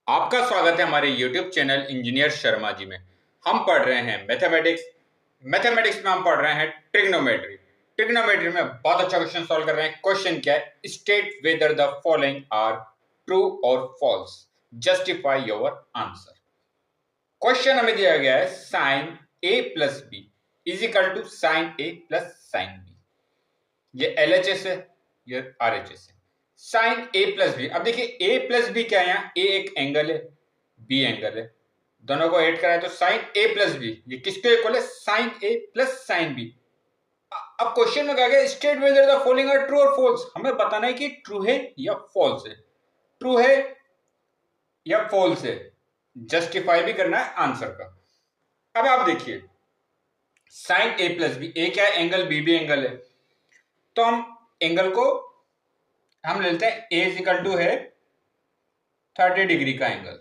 आपका स्वागत है हमारे YouTube channel engineer Sharma ji में। हम पढ़ रहे हैं मैथमेटिक्स। मैथमेटिक्स में हम पढ़ रहे हैं ट्रिग्नोमेट्री। ट्रिग्नोमेट्री में बहुत अच्छा क्वेश्चन सॉल्व कर रहे हैं। क्वेश्चन क्या है? State whether the following are true और false, justify your answer. Question हमें दिया गया है sine A plus B is equal to sine A plus sine B. ये LHS है, ये RHS है। साइन ए प्लस बी, अब देखिए ए प्लस बी क्या है? यहाँ ए एक एंगल है, बी एंगल है, दोनों को ऐड कराए तो साइन ए प्लस बी, ये किसके इक्वल है? Sine A plus sine B. अब क्वेश्चन में कहा गया state whether the following are true और फॉल्स। हमें बताना है कि ट्रू है या फॉल्स है, ट्रू है या फॉल्स है, जस्टिफाई भी करना है आंसर का। अब आप देखिए साइन ए प्लस बी, ए क्या है? एंगल, बी भी एंगल है, तो हम एंगल को हम लेते हैं ए इज इक्वल टू है 30 डिग्री का एंगल,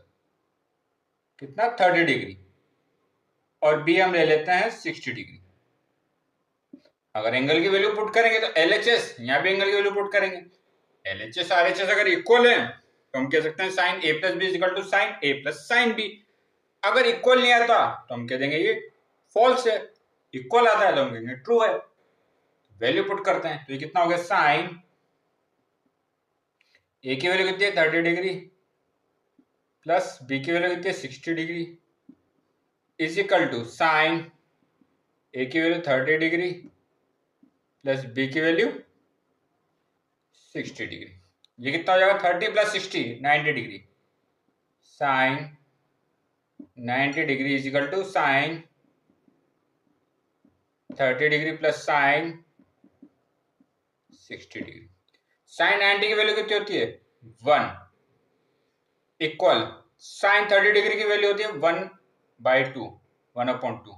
कितना? 30 डिग्री, और बी हम ले लेते हैं 60 डिग्री। अगर एंगल की वैल्यू पुट करेंगे तो LHS, यहां भी एंगल की वैल्यू पुट करेंगे, LHS RHS अगर इक्वल है तो हम कह सकते हैं sine A plus B is equal to sine A plus sine B. अगर इक्वल नहीं आता तो हम कह देंगे ये फॉल्स है, इक्वल आता है तो हम कहेंगे ट्रू है। वैल्यू पुट करते हैं तो ये कितना हो गया? साइन ए की वैल्यू कितनी है? 30 डिग्री, प्लस बी की वैल्यू कितनी है? 60 degree, is equal to sine A की वैल्यू 30 डिग्री प्लस बी की वैल्यू 60 डिग्री। ये कितना हो जाएगा? 30 plus 60, 90 degree. Sine 90 degree is equal to sine 30 degree plus sine 60 degree. Sine 90 की वैल्यू कितनी होती है? 1, इक्वल साइन 30 डिग्री की वैल्यू होती है 1/2, 1/2,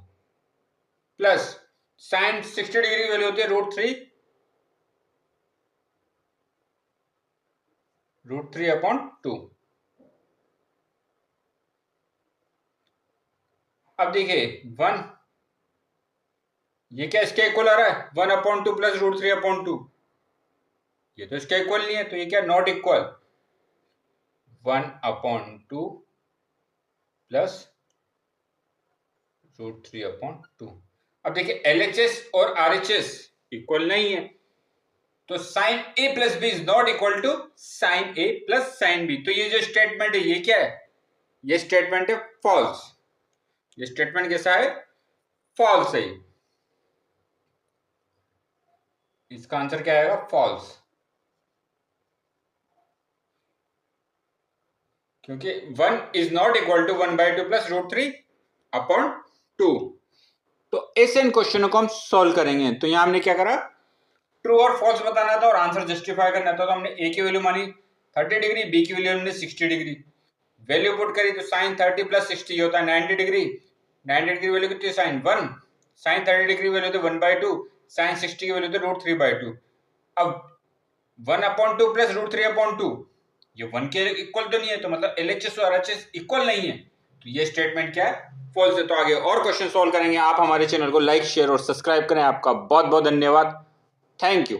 प्लस साइन 60 डिग्री की वैल्यू होती है √3/2। अब देखिए 1, ये क्या इसके इक्वल आ रहा है? 1/2 प्लस √3/2, ये तो इसके इक्वल नहीं है, तो ये क्या? Not equal. 1/2 प्लस √3/2। अब देखिए LHS और RHS इक्वल नहीं है, तो sine A plus B is not equal to sine A plus sine B. तो ये जो स्टेटमेंट है ये क्या है? ये स्टेटमेंट है फॉल्स। ये स्टेटमेंट कैसा है? फॉल्स है। इसका आंसर क्या आएगा? फॉल्स, क्योंकि 1 is not equal to 1/2 plus √3/2। तो इस इन क्वेश्चनों को हम सॉल्व करेंगे। तो यहां हमने क्या करा? ट्रू और फॉल्स बताना था और आंसर जस्टिफाई करना था। तो हमने ए की वैल्यू मानी 30 डिग्री, बी की वैल्यू हमने 60 डिग्री, वैल्यू पुट करी तो साइन 30 प्लस 60 होता है 90 डिग्री। 90 डिग्री वैल्यू कितनी है? साइन 1। साइन 30 डिग्री वैल्यू होती है 1/2, साइन 60 की वैल्यू होती है √3/2। अब 1/2 प्लस √3/2, ये 1 के इक्वल तो नहीं है, तो मतलब LHS और RHS इक्वल नहीं है, तो ये स्टेटमेंट क्या है? फॉल्स है। तो आगे और क्वेश्चन सॉल्व करेंगे। आप हमारे चैनल को लाइक, शेयर और सब्सक्राइब करें। आपका बहुत बहुत धन्यवाद। Thank you.